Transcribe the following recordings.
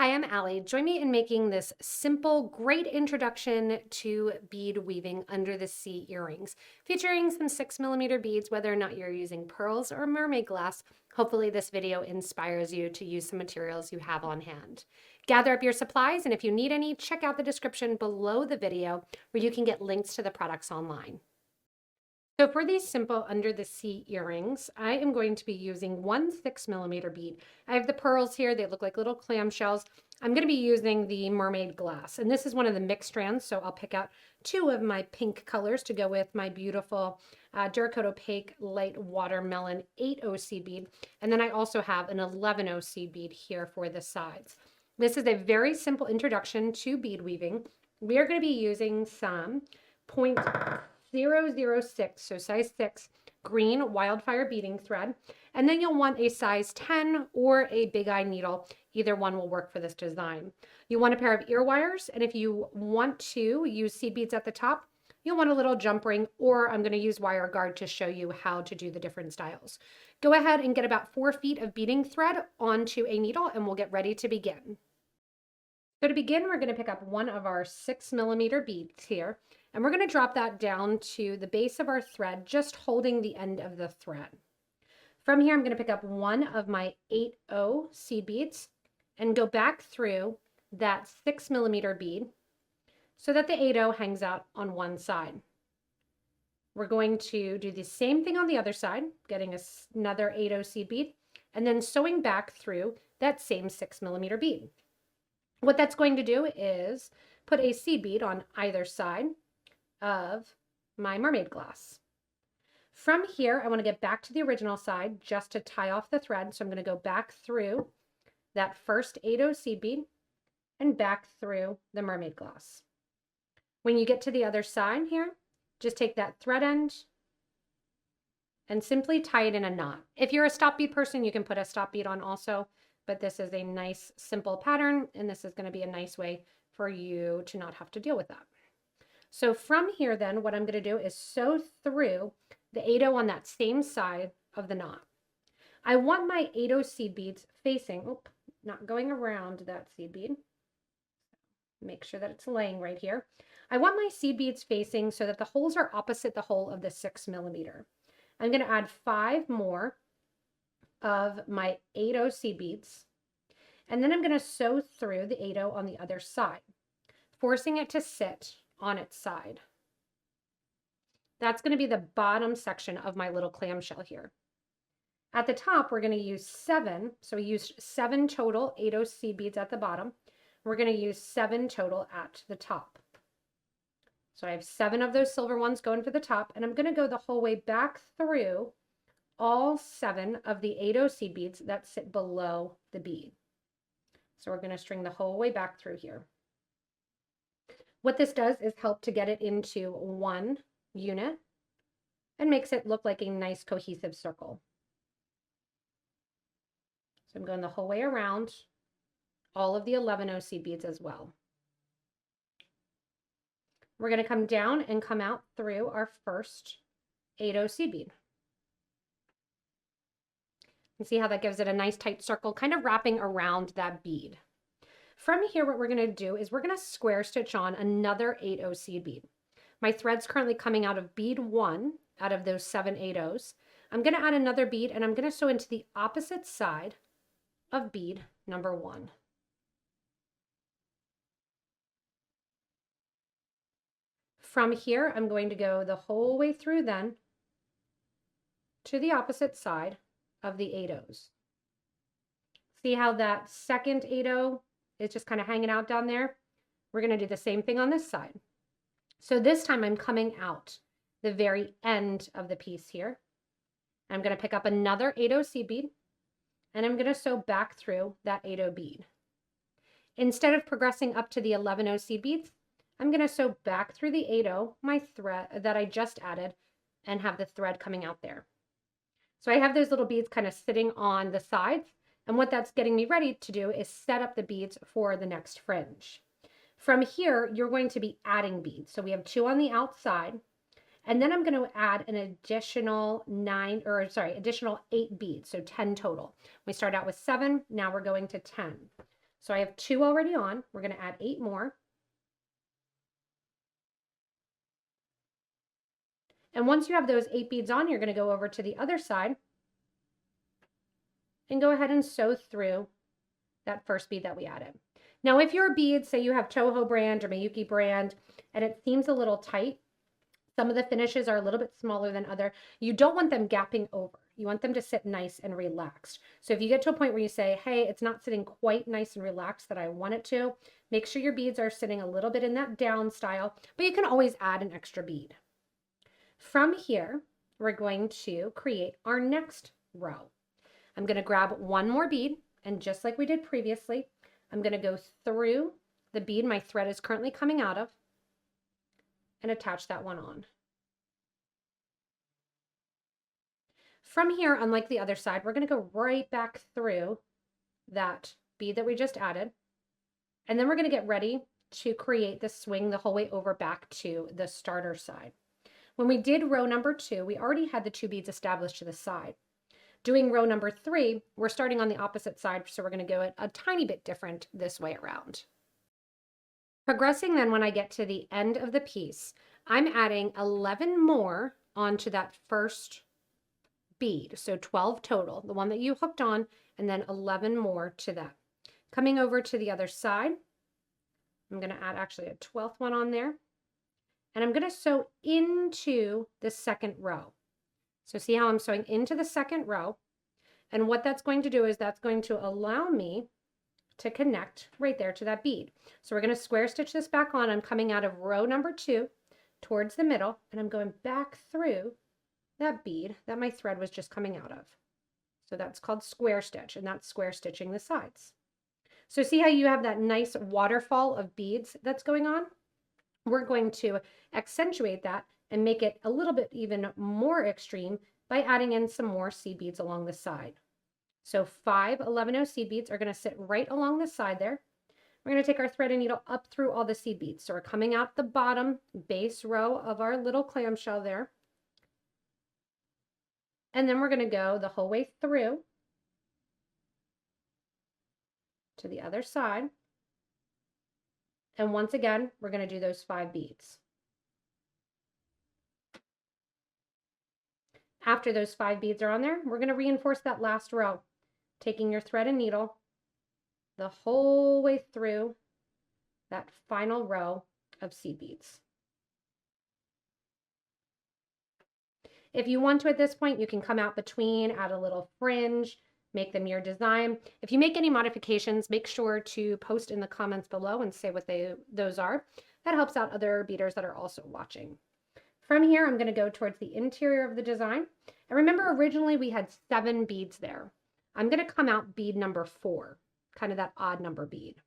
Hi, I'm Allie. Join me in making this simple, great introduction to bead weaving under the sea earrings, featuring some 6mm beads, whether or not you're using pearls or mermaid glass. Hopefully this video inspires you to use some materials you have on hand. Gather up your supplies, and if you need any, check out the description below the video where you can get links to the products online. So for these simple under the sea earrings, I am going to be using one 6mm bead. I have the pearls here. They look like little clamshells. I'm going to be using the Mermaid Glass, and this is one of the mixed strands, so I'll pick out two of my pink colors to go with my beautiful Duracoat Opaque Light Watermelon 8 OC bead, and then I also have an 11 OC bead here for the sides. This is a very simple introduction to bead weaving. We are going to be using some 0.006, so size 6, green wildfire beading thread, and then you'll want a size 10 or a big eye needle. Either one will work for this design. You want a pair of ear wires, and if you want to use seed beads at the top, you'll want a little jump ring, or I'm going to use wire guard to show you how to do the different styles. Go ahead and get about 4 feet of beading thread onto a needle, and we'll get ready to begin. So to begin, we're going to pick up one of our 6mm beads here, and we're going to drop that down to the base of our thread, just holding the end of the thread. From here, I'm going to pick up one of my 8O seed beads and go back through that 6mm bead so that the 8O hangs out on one side. We're going to do the same thing on the other side, getting another 8O seed bead, and then sewing back through that same 6mm bead. What that's going to do is put a seed bead on either side of my mermaid glass. From here, I want to get back to the original side just to tie off the thread. So I'm going to go back through that first 8O seed bead and back through the mermaid glass. When you get to the other side here, just take that thread end and simply tie it in a knot. If you're a stop bead person, you can put a stop bead on also, but this is a nice simple pattern, and this is going to be a nice way for you to not have to deal with that. So from here then, what I'm going to do is sew through the 8O on that same side of the knot. I want my 8O seed beads facing, not going around that seed bead. Make sure that it's laying right here. I want my seed beads facing so that the holes are opposite the hole of the 6mm. I'm going to add 5 more of my 8O seed beads, and then I'm going to sew through the 8O on the other side, forcing it to sit on its side. That's going to be the bottom section of my little clamshell here. At the top, we're going to use 7, so we used 7 total 8O seed beads at the bottom. We're going to use 7 total at the top. So I have 7 of those silver ones going for the top, and I'm going to go the whole way back through all 7 of the 8O seed beads that sit below the bead. So we're going to string the whole way back through here. What this does is help to get it into one unit and makes it look like a nice cohesive circle. So I'm going the whole way around all of the 11O seed beads as well. We're going to come down and come out through our first 8O seed bead. And see how that gives it a nice tight circle, kind of wrapping around that bead. From here, what we're going to do is we're going to square stitch on another 8O seed bead. My thread's currently coming out of bead 1 out of those 7 8Os. I'm going to add another bead, and I'm going to sew into the opposite side of bead number 1. From here, I'm going to go the whole way through then to the opposite side of the 8Os. See how that second 8O is just kind of hanging out down there? We're going to do the same thing on this side. So this time I'm coming out the very end of the piece here. I'm going to pick up another 8O seed bead, and I'm going to sew back through that 8O bead. Instead of progressing up to the 11O seed beads, I'm going to sew back through the 8O, my thread that I just added, and have the thread coming out there. So I have those little beads kind of sitting on the sides, and what that's getting me ready to do is set up the beads for the next fringe. From here, you're going to be adding beads. So we have 2 on the outside, and then I'm going to add an additional 8 beads, so 10 total. We start out with 7, now we're going to 10. So I have 2 already on. We're going to add 8 more. And once you have those 8 beads on, you're going to go over to the other side and go ahead and sew through that first bead that we added. Now, if your beads, say you have Toho brand or Miyuki brand, and it seems a little tight, some of the finishes are a little bit smaller than other, you don't want them gapping over. You want them to sit nice and relaxed. So if you get to a point where you say, hey, it's not sitting quite nice and relaxed that I want it to, make sure your beads are sitting a little bit in that down style, but you can always add an extra bead. From here, we're going to create our next row. I'm going to grab one more bead, and just like we did previously, I'm going to go through the bead my thread is currently coming out of and attach that one on. From here, unlike the other side, we're going to go right back through that bead that we just added, and then we're going to get ready to create the swing the whole way over back to the starter side. When we did row number 2, we already had the 2 beads established to the side. Doing row number 3, we're starting on the opposite side, so we're going to go a tiny bit different this way around. Progressing then, when I get to the end of the piece, I'm adding 11 more onto that first bead, so 12 total, the one that you hooked on, and then 11 more to that. Coming over to the other side, I'm going to add actually a 12th one on there, and I'm going to sew into the second row. So see how I'm sewing into the second row, and what that's going to do is that's going to allow me to connect right there to that bead. So we're going to square stitch this back on. I'm coming out of row number 2 towards the middle, and I'm going back through that bead that my thread was just coming out of. So that's called square stitch, and that's square stitching the sides. So see how you have that nice waterfall of beads that's going on? We're going to accentuate that and make it a little bit even more extreme by adding in some more seed beads along the side. So 5 11-0 seed beads are going to sit right along the side there. We're going to take our thread and needle up through all the seed beads. So we're coming out the bottom base row of our little clamshell there. And then we're going to go the whole way through to the other side. And once again, we're going to do those 5 beads. After those 5 beads are on there, we're going to reinforce that last row, taking your thread and needle the whole way through that final row of seed beads. If you want to at this point, you can come out between, add a little fringe, make them your design. If you make any modifications, make sure to post in the comments below and say what those are. That helps out other beaders that are also watching. From here, I'm going to go towards the interior of the design. And remember, originally we had 7 beads there. I'm going to come out bead number 4, kind of that odd number bead.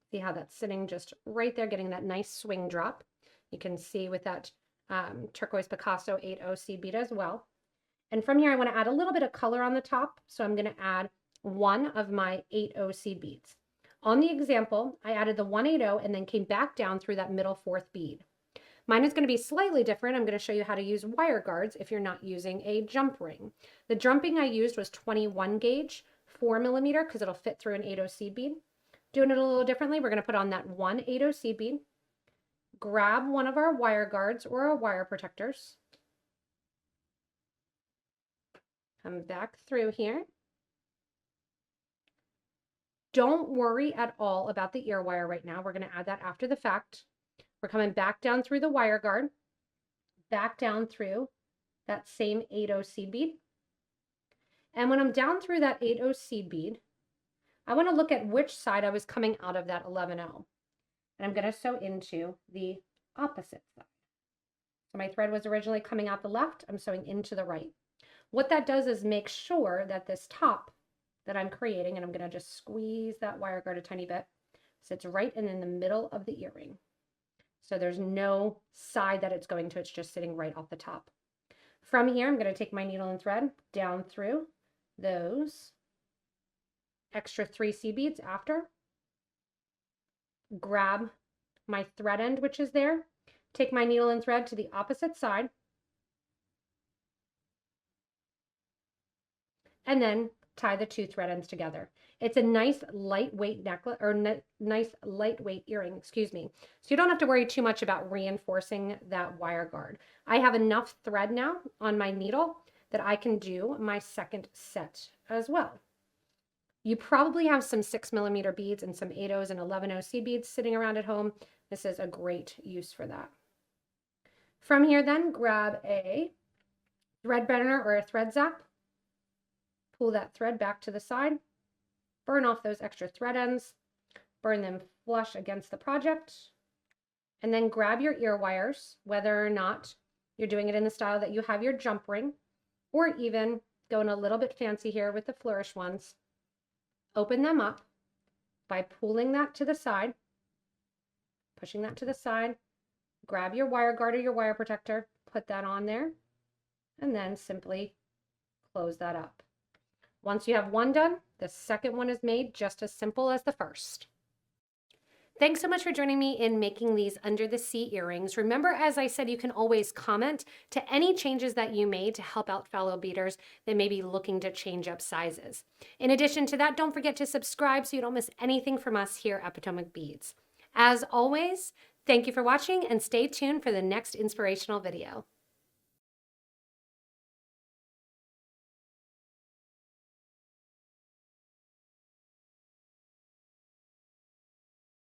See how that's sitting just right there, getting that nice swing drop. You can see with that turquoise Picasso 8-0 seed bead as well. And from here, I want to add a little bit of color on the top. So I'm going to add 1 of my 8-0 seed beads. On the example, I added the 180 and then came back down through that middle 4th bead. Mine is going to be slightly different. I'm going to show you how to use wire guards if you're not using a jump ring. The jumping I used was 21 gauge, 4mm, because it'll fit through an 8-0 seed bead. Doing it a little differently, we're going to put on that 1 8-0 seed bead, grab one of our wire guards or our wire protectors, come back through here. Don't worry at all about the ear wire right now. We're going to add that after the fact. We're coming back down through the wire guard, back down through that same 8-0 seed bead. And when I'm down through that 8-0 seed bead, I want to look at which side I was coming out of that 11-0. And I'm going to sew into the opposite side. So my thread was originally coming out the left. I'm sewing into the right. What that does is make sure that this top that I'm creating, and I'm going to just squeeze that wire guard a tiny bit, sits right in the middle of the earring. So there's no side that it's going to, it's just sitting right off the top. From here, I'm going to take my needle and thread down through those extra 3 seed beads after, grab my thread end, which is there, take my needle and thread to the opposite side, and then tie the two thread ends together. It's a nice lightweight necklace, or nice lightweight earring, excuse me. So you don't have to worry too much about reinforcing that wire guard. I have enough thread now on my needle that I can do my second set as well. You probably have some 6mm beads and some 8/0s and 11/0 seed beads sitting around at home. This is a great use for that. From here then, grab a thread burner or a thread zap. Pull that thread back to the side. Burn off those extra thread ends. Burn them flush against the project. And then grab your ear wires, whether or not you're doing it in the style that you have your jump ring, or even going a little bit fancy here with the flourish ones. Open them up by pulling that to the side, pushing that to the side, grab your wire guard or your wire protector, put that on there, and then simply close that up. Once you have one done, the second one is made just as simple as the first. Thanks so much for joining me in making these under the sea earrings. Remember, as I said, you can always comment to any changes that you made to help out fellow beaders that may be looking to change up sizes. In addition to that, don't forget to subscribe so you don't miss anything from us here at Potomac Beads. As always, thank you for watching and stay tuned for the next inspirational video.